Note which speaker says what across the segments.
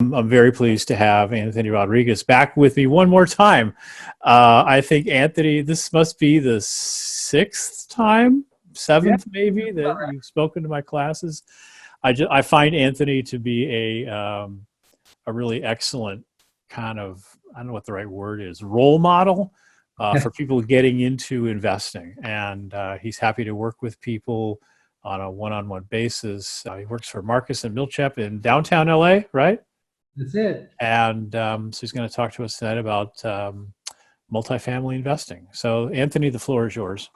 Speaker 1: I'm very pleased to have Anthony Rodriguez back with me one more time. I think, Anthony, this must be the sixth time,
Speaker 2: Yeah,
Speaker 1: seventh maybe, that you've spoken to my classes. I find Anthony to be a really excellent kind of, I don't know what the right word is, role model for people getting into investing. And he's happy to work with people on a one-on-one basis. He works for Marcus and Milchep in downtown LA, right?
Speaker 2: that's it.
Speaker 1: And so he's going to talk to us tonight about multifamily investing. So, Anthony, the floor is yours.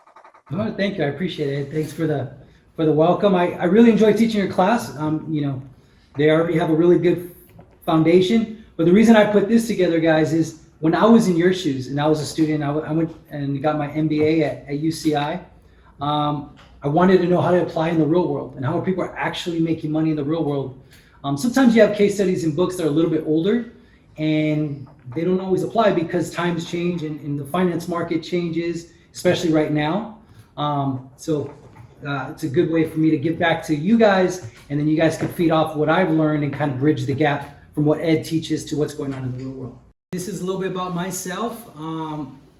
Speaker 2: Oh, thank you. I appreciate it. Thanks for the welcome. I really enjoy teaching your class. They already have a really good foundation. But the reason I put this together, guys, is when I was in your shoes and I was a student, I went and got my MBA at UCI. I wanted to know how to apply in the real world and how people are actually making money in the real world. Sometimes you have case studies in books that are a little bit older and they don't always apply because times change and the finance market changes, especially right now. It's a good way for me to get back to you guys, and then you guys can feed off what I've learned and kind of bridge the gap from what Ed teaches to what's going on in the real world. This is a little bit about myself.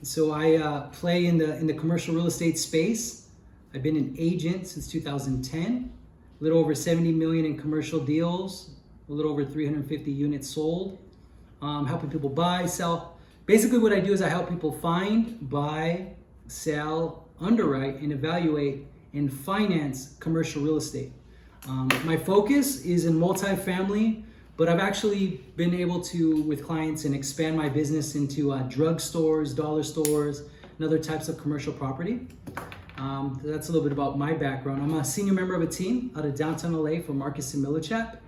Speaker 2: So I play in the commercial real estate space. I've been an agent since 2010. A little over 70 million in commercial deals, a little over 350 units sold, helping people buy, sell. Basically what I do is I help people find, buy, sell, underwrite, and evaluate and finance commercial real estate. My focus is in multifamily, but I've actually been able to, with clients, and expand my business into drugstores, dollar stores, and other types of commercial property. That's a little bit about my background. I'm a senior member of a team out of downtown LA for Marcus and Millichap.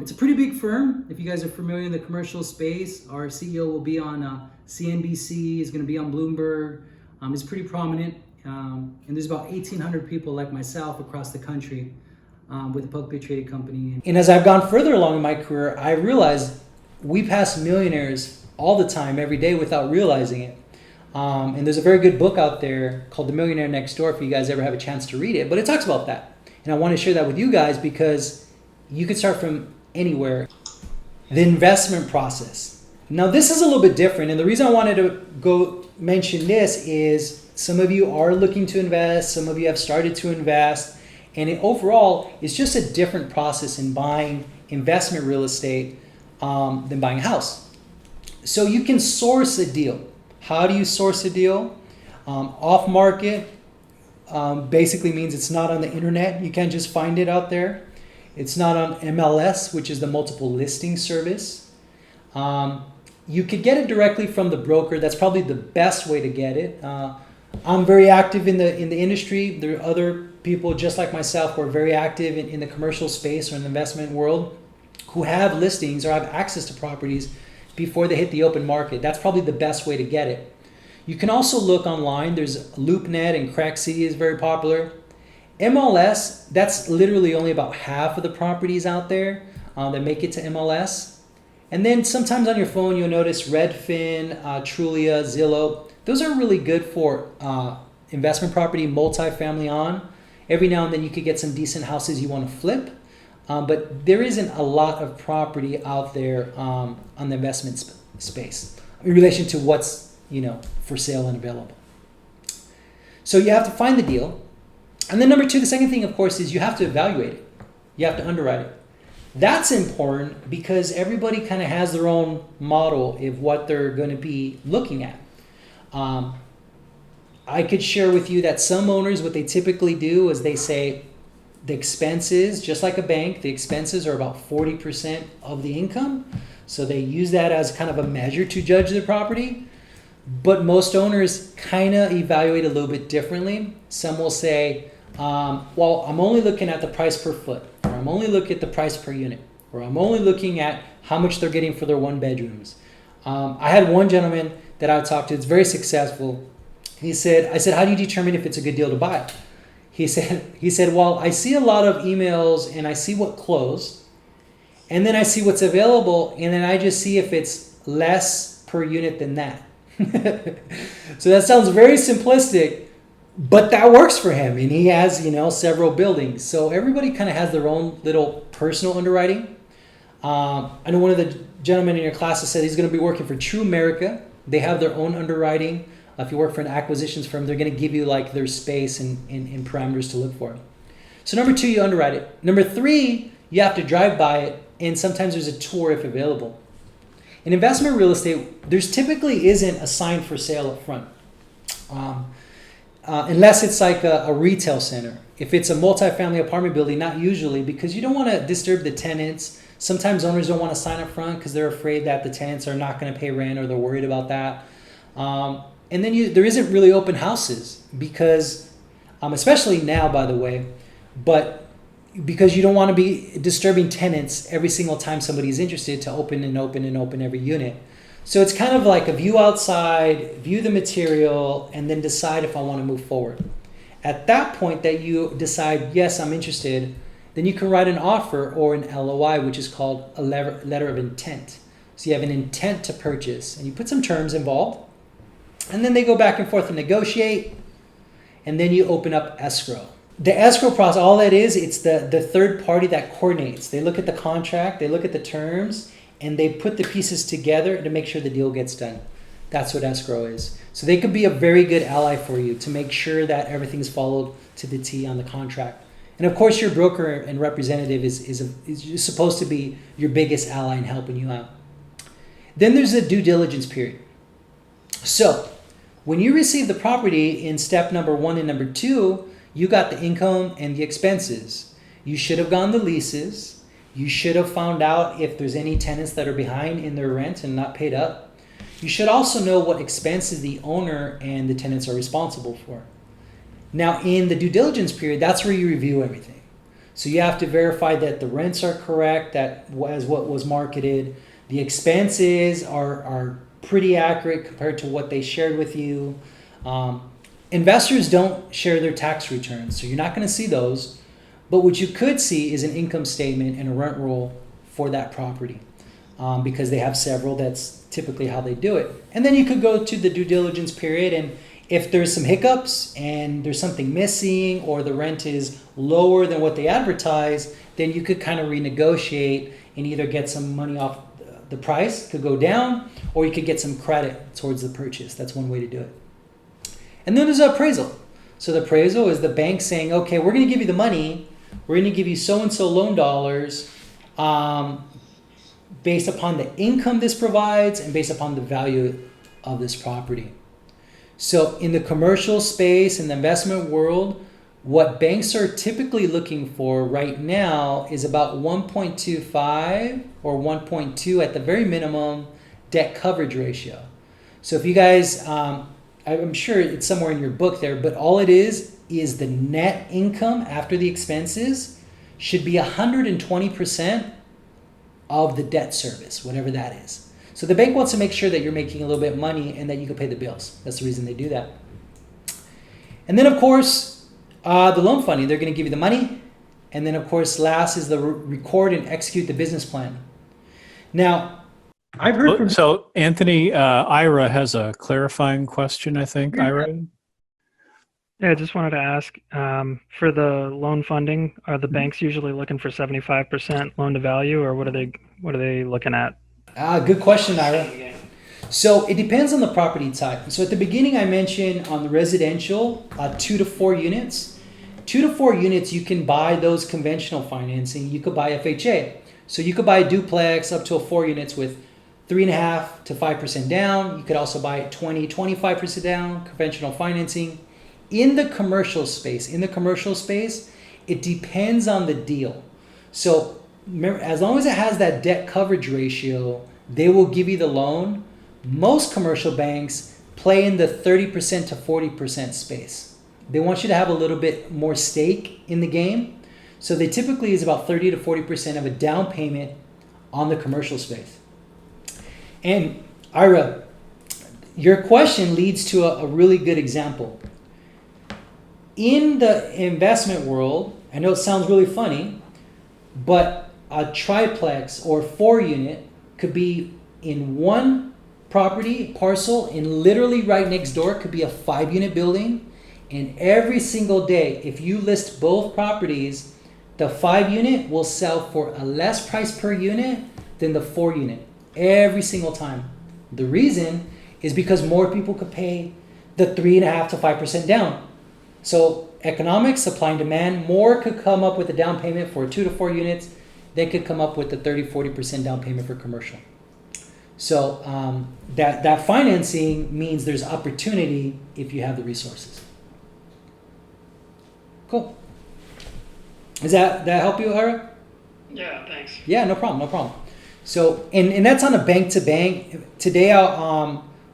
Speaker 2: It's a pretty big firm. If you guys are familiar in the commercial space, our CEO will be on CNBC, is going to be on Bloomberg. It's pretty prominent. And there's about 1,800 people like myself across the country with a publicly traded company. And as I've gone further along in my career, I realized we pass millionaires all the time, every day, without realizing it. And there's a very good book out there called The Millionaire Next Door if you guys ever have a chance to read it. But it talks about that. And I want to share that with you guys because you can start from anywhere. The investment process. Now, this is a little bit different. And the reason I wanted to go mention this is some of you are looking to invest. Some of you have started to invest. And overall, it's just a different process in buying investment real estate than buying a house. So you can source a deal. How do you source a deal? Off market basically means it's not on the internet. You can't just find it out there. It's not on MLS, which is the multiple listing service. You could get it directly from the broker. That's probably the best way to get it. I'm very active in the industry. There are other people just like myself who are very active in the commercial space or in the investment world who have listings or have access to properties before they hit the open market. That's probably the best way to get it. You can also look online. There's LoopNet and CrackCity is very popular. MLS, that's literally only about half of the properties out there that make it to MLS. And then sometimes on your phone, you'll notice Redfin, Trulia, Zillow. Those are really good for investment property, multifamily on. Every now and then you could get some decent houses you want to flip. But there isn't a lot of property out there on the investment space in relation to what's for sale and available. So you have to find the deal. And then number two, the second thing, of course, is you have to evaluate it. You have to underwrite it. That's important because everybody kind of has their own model of what they're going to be looking at. I could share with you that some owners, what they typically do is they say the expenses, just like a bank, the expenses are about 40% of the income. So they use that as kind of a measure to judge the property. But most owners kind of evaluate a little bit differently. Some will say, well, I'm only looking at the price per foot, or I'm only looking at the price per unit, or I'm only looking at how much they're getting for their one bedrooms. I had one gentleman that I talked to, it's very successful. I said, how do you determine if it's a good deal to buy? He said, well, I see a lot of emails and I see what closed, and then I see what's available, and then I just see if it's less per unit than that. So that sounds very simplistic, but that works for him, and he has several buildings. So everybody kind of has their own little personal underwriting. I know one of the gentlemen in your class has said he's going to be working for True America. They have their own underwriting. If you work for an acquisitions firm, they're going to give you like their space and parameters to look for. So number 2, you underwrite it. Number 3, you have to drive by it, and sometimes there's a tour if available. In investment real estate, there's typically isn't a sign for sale up front, unless it's like a retail center. If it's a multifamily apartment building, not usually, because you don't want to disturb the tenants. Sometimes owners don't want to sign up front because they're afraid that the tenants are not going to pay rent, or they're worried about that. And then there isn't really open houses because, especially now, by the way, but because you don't want to be disturbing tenants every single time somebody's interested to open every unit. So it's kind of like a view outside, view the material, and then decide if I want to move forward. At that point that you decide, yes, I'm interested, then you can write an offer or an LOI, which is called a letter of intent. So you have an intent to purchase, and you put some terms involved, and then they go back and forth and negotiate, and then you open up escrow. The escrow process, all that is, it's the third party that coordinates. They look at the contract, they look at the terms, and they put the pieces together to make sure the deal gets done. That's what escrow is. So they could be a very good ally for you to make sure that everything's followed to the T on the contract. And of course, your broker and representative is supposed to be your biggest ally in helping you out. Then there's a due diligence period. So when you receive the property in step number 1 and number 2, you got the income and the expenses. You should have gone the leases. You should have found out if there's any tenants that are behind in their rent and not paid up. You should also know what expenses the owner and the tenants are responsible for. Now, in the due diligence period, that's where you review everything. So you have to verify that the rents are correct, that as what was marketed. The expenses are pretty accurate compared to what they shared with you. Investors don't share their tax returns, so you're not going to see those. But what you could see is an income statement and a rent roll for that property, because they have several. That's typically how they do it. And then you could go to the due diligence period, and if there's some hiccups and there's something missing, or the rent is lower than what they advertise, then you could kind of renegotiate and either get some money off the price, could go down, or you could get some credit towards the purchase. That's one way to do it. And then there's appraisal. So the appraisal is the bank saying, okay, we're going to give you the money. We're going to give you so-and-so loan dollars based upon the income this provides and based upon the value of this property. So in the commercial space, in the investment world, what banks are typically looking for right now is about 1.25 or 1.2 at the very minimum debt coverage ratio. So if you guys, I'm sure it's somewhere in your book there, but all it is the net income after the expenses should be 120% of the debt service, whatever that is. So the bank wants to make sure that you're making a little bit of money and that you can pay the bills. That's the reason they do that. And then, of course, the loan funding, they're going to give you the money. And then, of course, last is the record and execute the business plan. Now, I've heard from...
Speaker 1: So, Anthony, Ira has a clarifying question, I think.
Speaker 2: Yeah.
Speaker 1: Ira?
Speaker 3: Yeah, I just wanted to ask, for the loan funding, are the banks usually looking for 75% loan to value, or what are they looking at?
Speaker 2: Good question, Ira. So it depends on the property type. So at the beginning, I mentioned on the residential, 2 to 4 units. 2 to 4 units, you can buy those conventional financing. You could buy FHA. So you could buy a duplex up to 4 units with 3.5% to 5% down. You could also buy it 25% down, conventional financing. In the commercial space, it depends on the deal. So remember, as long as it has that debt coverage ratio, they will give you the loan. Most commercial banks play in the 30% to 40% space. They want you to have a little bit more stake in the game. So they typically is about 30 to 40% of a down payment on the commercial space. And Ira, your question leads to a really good example. In the investment world, I know it sounds really funny, but a triplex or 4 unit could be in one property parcel, and literally right next door could be a 5 unit building. And every single day, if you list both properties, the 5 unit will sell for a less price per unit than the 4 unit every single time. The reason is because more people could pay the 3.5 to 5% down. So economics, supply and demand, more could come up with a down payment for 2 to 4 units than could come up with the 30-40% down payment for commercial. So that financing means there's opportunity if you have the resources. Cool. Does that help you, Hara?
Speaker 3: Yeah, thanks.
Speaker 2: Yeah, no problem. So, and that's on a bank to bank. Today,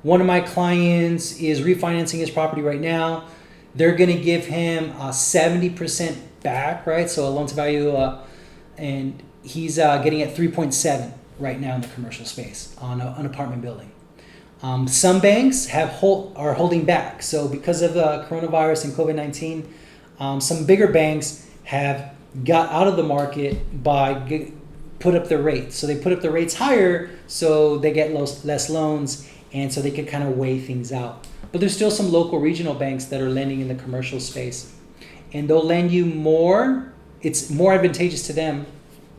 Speaker 2: one of my clients is refinancing his property right now. They're going to give him 70% back, right? So a loan to value, and he's getting at 3.7 right now in the commercial space on an apartment building. Some banks are holding back. So because of the coronavirus and COVID-19, some bigger banks have got out of the market by put up their rates. So they put up the rates higher so they get less loans, and so they can kind of weigh things out. But there's still some local regional banks that are lending in the commercial space, and they'll lend you more. It's more advantageous to them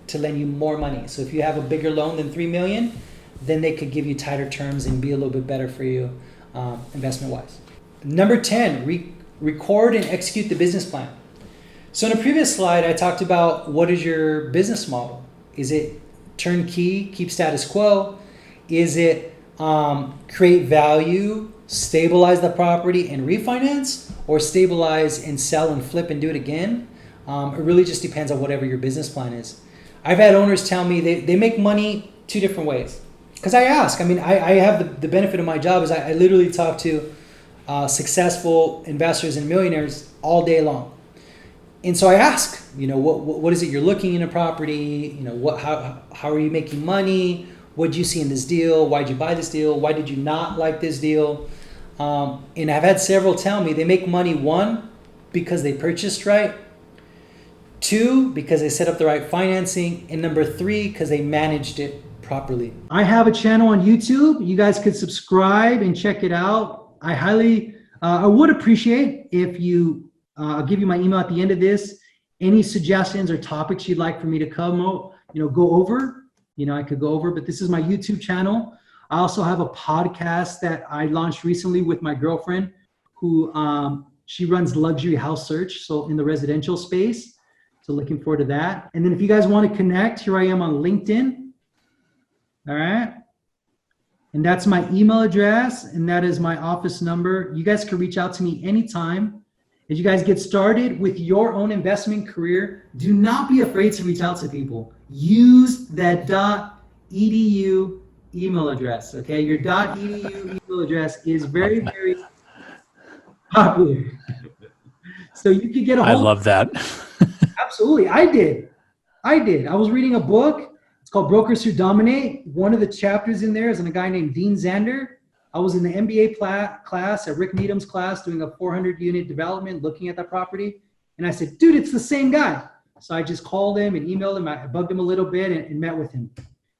Speaker 2: to lend you more money. So if you have a bigger loan than $3 million, then they could give you tighter terms and be a little bit better for you investment wise. Number 10, record and execute the business plan. So in a previous slide, I talked about what is your business model. Is it turnkey, keep status quo? Is it create value, stabilize the property and refinance, or stabilize and sell and flip and do it again? It really just depends on whatever your business plan is. I've had owners tell me they make money 2 different ways. Because I ask, I have the benefit of my job is I literally talk to successful investors and millionaires all day long. And so I ask, what is it you're looking in a property? How are you making money? What did you see in this deal? Why did you buy this deal? Why did you not like this deal? And I've had several tell me they make money, 1, because they purchased right, 2, because they set up the right financing, and number 3, because they managed it properly. I have a channel on YouTube. You guys could subscribe and check it out. I would appreciate if you, I'll give you my email at the end of this. Any suggestions or topics you'd like for me to go over, I could go over, but this is my YouTube channel. I also have a podcast that I launched recently with my girlfriend who, she runs Luxury House Search. So in the residential space. So looking forward to that. And then if you guys want to connect, here I am on LinkedIn. All right. And that's my email address. And that is my office number. You guys can reach out to me anytime. As you guys get started with your own investment career, do not be afraid to reach out to people. Use that .edu email address. Okay. Your .edu email address is very, very popular. So you could get a hold.
Speaker 1: I love that.
Speaker 2: Absolutely. I did. I was reading a book. It's called Brokers Who Dominate. One of the chapters in there is on a guy named Dean Zander. I was in the MBA class at Rick Needham's class doing a 400 unit development, looking at that property. And I said, dude, it's the same guy. So I just called him and emailed him. I bugged him a little bit and met with him.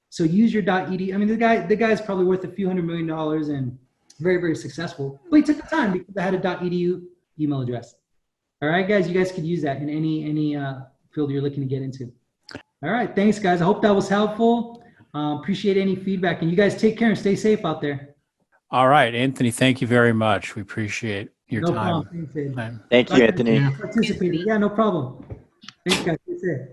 Speaker 2: So use your .edu. The guy's probably worth a few $100 million and very, very successful. But he took the time because I had a .edu email address. All right, guys, you guys could use that in any field you're looking to get into. All right, thanks, guys. I hope that was helpful. Appreciate any feedback. And you guys take care and stay safe out there.
Speaker 1: All right, Anthony, thank you very much. We appreciate your time.
Speaker 2: No problem.
Speaker 4: Thank you, Anthony.
Speaker 2: Participating. Yeah, no problem. Thanks, guys. Stay safe.